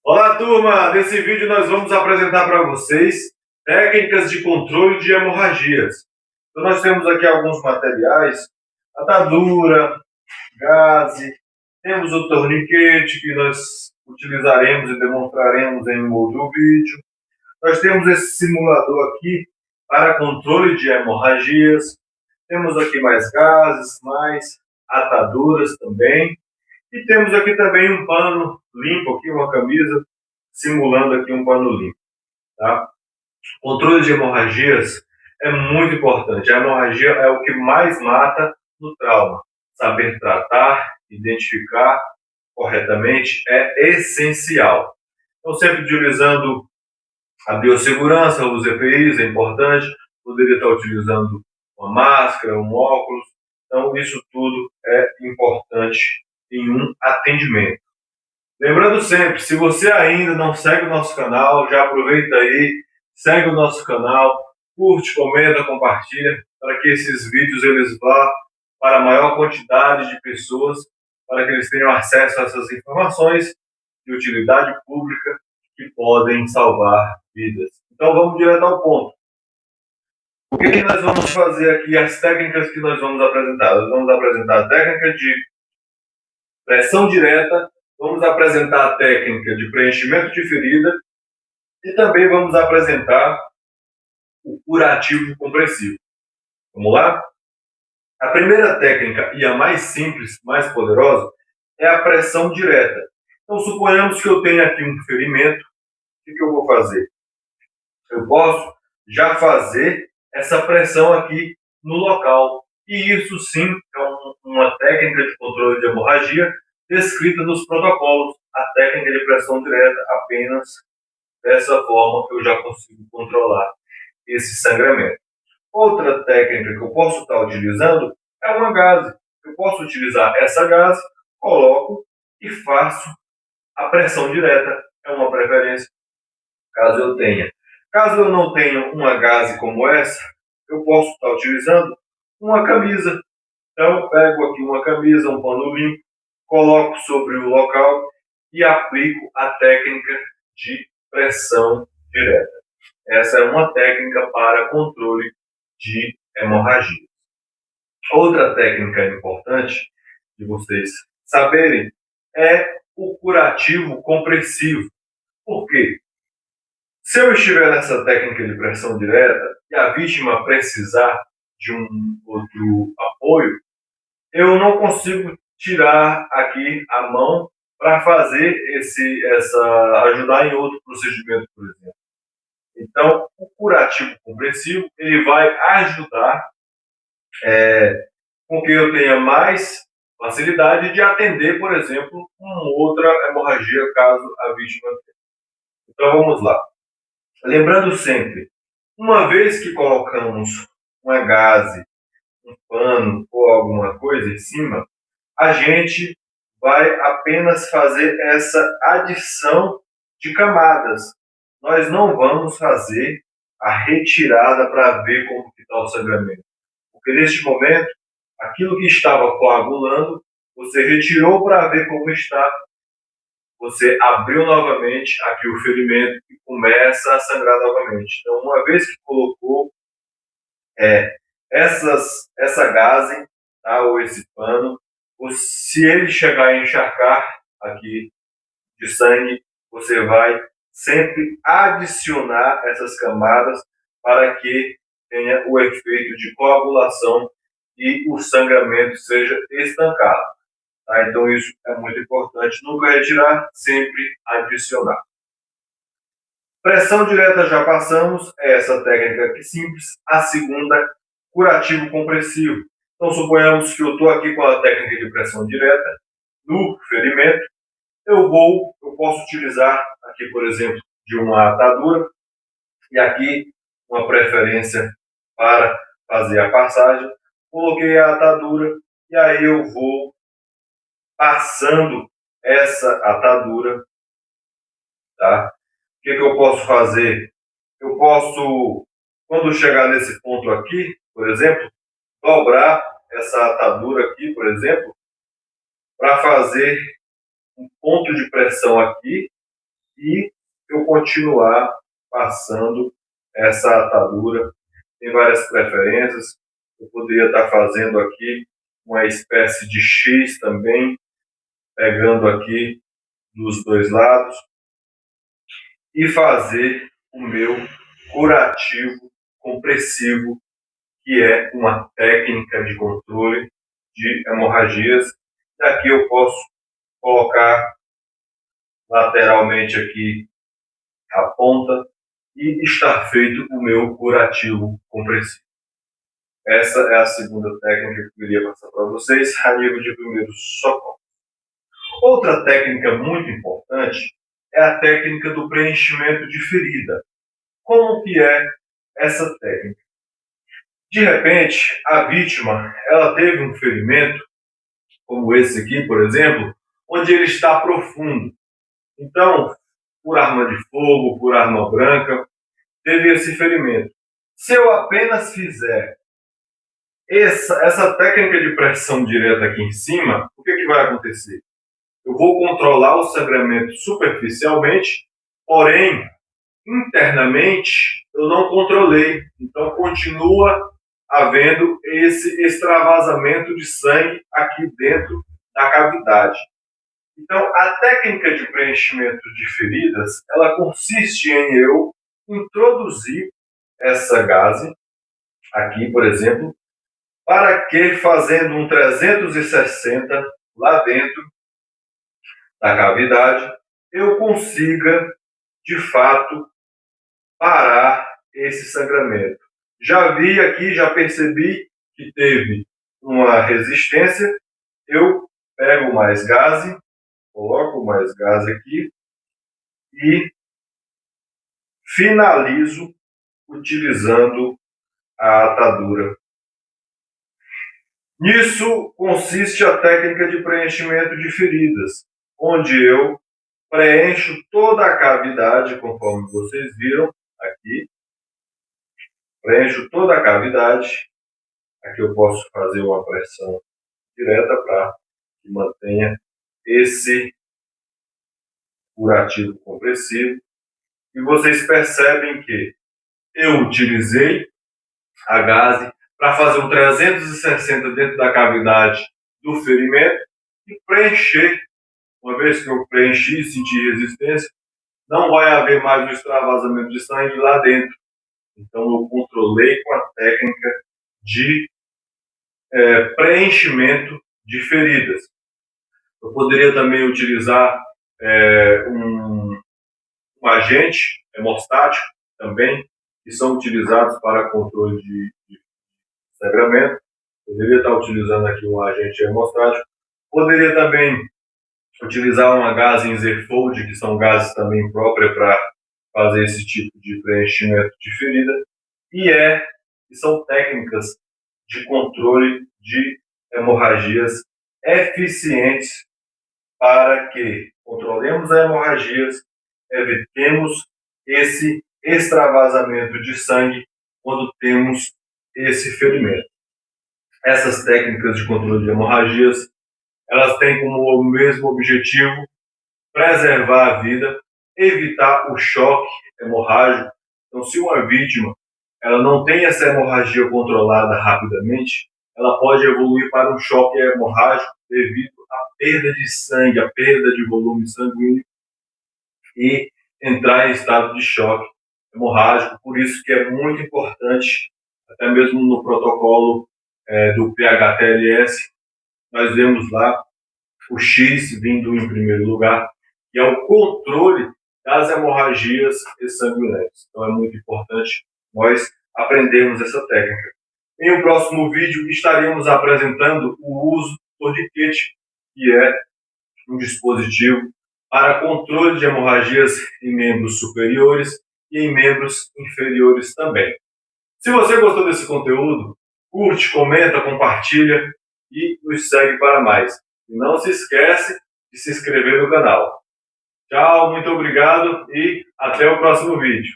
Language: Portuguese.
Olá, turma! Nesse vídeo nós vamos apresentar para vocês técnicas de controle de hemorragias. Então nós temos aqui alguns materiais, atadura, gaze, temos o torniquete que nós utilizaremos e demonstraremos em um outro vídeo. Nós temos esse simulador aqui para controle de hemorragias. Temos aqui mais gases, mais ataduras também. E temos aqui também um pano limpo, aqui uma camisa, simulando aqui um pano limpo. Tá? Controle de hemorragias é muito importante. A hemorragia é o que mais mata no trauma. Saber tratar, identificar corretamente é essencial. Então, sempre utilizando a biossegurança, os EPIs, é importante. Poderia estar utilizando uma máscara, um óculos. Então, isso tudo é importante em um atendimento. Lembrando sempre, se você ainda não segue o nosso canal, já aproveita aí, segue o nosso canal, curte, comenta, compartilha, para que esses vídeos eles vá para a maior quantidade de pessoas, para que eles tenham acesso a essas informações de utilidade pública que podem salvar vidas. Então vamos direto ao ponto. O que nós vamos fazer aqui, as técnicas que nós vamos apresentar? Nós vamos apresentar a técnica de pressão direta, vamos apresentar a técnica de preenchimento de ferida e também vamos apresentar o curativo compressivo. Vamos lá? A primeira técnica e a mais simples, mais poderosa, é a pressão direta. Então, suponhamos que eu tenha aqui um ferimento, o que eu vou fazer? Eu posso já fazer essa pressão aqui no local. E isso sim é uma técnica de controle de hemorragia descrita nos protocolos. A técnica de pressão direta, apenas dessa forma eu já consigo controlar esse sangramento. Outra técnica que eu posso estar utilizando é uma gase. Eu posso utilizar essa gase, coloco e faço a pressão direta. É uma preferência, caso eu tenha. Caso eu não tenha uma gase como essa, eu posso estar utilizando uma camisa. Então, eu pego aqui uma camisa, um pano limpo, coloco sobre o local e aplico a técnica de pressão direta. Essa é uma técnica para controle de hemorragia. Outra técnica importante de vocês saberem é o curativo compressivo. Por quê? Se eu estiver nessa técnica de pressão direta e a vítima precisar de um outro apoio, eu não consigo tirar aqui a mão para fazer ajudar em outro procedimento, por exemplo. Então, o curativo compressivo ele vai ajudar com que eu tenha mais facilidade de atender, por exemplo, uma outra hemorragia caso a vítima tenha. Então, vamos lá. Lembrando sempre, uma vez que colocamos uma gase, um pano ou alguma coisa em cima, a gente vai apenas fazer essa adição de camadas. Nós não vamos fazer a retirada para ver como está o sangramento. Porque neste momento, aquilo que estava coagulando, você retirou para ver como está, você abriu novamente aqui o ferimento e começa a sangrar novamente. Então, uma vez que colocou essa gase, tá, ou esse pano, se ele chegar a encharcar aqui de sangue, você vai sempre adicionar essas camadas para que tenha o efeito de coagulação e o sangramento seja estancado. Tá? Então isso é muito importante. Nunca retirar, sempre adicionar. Pressão direta já passamos, é essa técnica aqui simples. A segunda, curativo compressivo. Então suponhamos que eu estou aqui com a técnica de pressão direta no ferimento. Eu posso utilizar aqui, por exemplo, de uma atadura e aqui uma preferência para fazer a passagem. Coloquei a atadura e aí eu vou passando essa atadura, tá? O que eu posso fazer? Eu posso, quando chegar nesse ponto aqui, por exemplo, dobrar essa atadura aqui, por exemplo, para fazer um ponto de pressão aqui e eu continuar passando essa atadura. Tem várias preferências. Eu poderia estar fazendo aqui uma espécie de X também, pegando aqui dos dois lados e fazer o meu curativo compressivo, que é uma técnica de controle de hemorragias. Daqui eu posso colocar lateralmente aqui a ponta e está feito o meu curativo compressivo. Essa é a segunda técnica que eu queria passar para vocês, a nível de primeiros socorros. Outra técnica muito importante é a técnica do preenchimento de ferida. Como que é essa técnica? De repente, a vítima ela teve um ferimento, como esse aqui, por exemplo, onde ele está profundo. Então, por arma de fogo, por arma branca, teve esse ferimento. Se eu apenas fizer essa técnica de pressão direta aqui em cima, o que vai acontecer? Eu vou controlar o sangramento superficialmente, porém, internamente, eu não controlei. Então, continua havendo esse extravasamento de sangue aqui dentro da cavidade. Então, a técnica de preenchimento de feridas, ela consiste em eu introduzir essa gaze, aqui, por exemplo, para que, fazendo um 360 lá dentro da cavidade, eu consiga, de fato, parar esse sangramento. Já vi aqui, já percebi que teve uma resistência, eu pego mais gaze, coloco mais gaze aqui e finalizo utilizando a atadura. Nisso consiste a técnica de preenchimento de feridas, onde eu preencho toda a cavidade, conforme vocês viram aqui. Preencho toda a cavidade. Aqui eu posso fazer uma pressão direta para que mantenha esse curativo compressivo. E vocês percebem que eu utilizei a gaze para fazer um 360 dentro da cavidade do ferimento e preencher. Uma vez que eu preenchi e senti resistência, não vai haver mais um extravasamento de sangue lá dentro. Então eu controlei com a técnica de preenchimento de feridas. Eu poderia também utilizar um agente hemostático também, que são utilizados para controle de sangramento. Poderia estar utilizando aqui um agente hemostático. Poderia também utilizar uma gase em Z-Fold, que são gases também próprias para fazer esse tipo de preenchimento de ferida. E são técnicas de controle de hemorragias eficientes para que controlemos as hemorragias, evitemos esse extravasamento de sangue quando temos esse ferimento. Essas técnicas de controle de hemorragias, elas têm como mesmo objetivo preservar a vida, evitar o choque hemorrágico. Então, se uma vítima ela não tem essa hemorragia controlada rapidamente, ela pode evoluir para um choque hemorrágico devido à perda de sangue, à perda de volume sanguíneo e entrar em estado de choque hemorrágico. Por isso que é muito importante, até mesmo no protocolo do PHTLS, nós vemos lá o X vindo em primeiro lugar, que é o controle das hemorragias sanguíneas. Então é muito importante nós aprendermos essa técnica. Em um próximo vídeo estaremos apresentando o uso do torniquete, que é um dispositivo para controle de hemorragias em membros superiores e em membros inferiores também. Se você gostou desse conteúdo, curte, comenta, compartilha e nos segue para mais. E não se esquece de se inscrever no canal. Tchau, muito obrigado e até o próximo vídeo.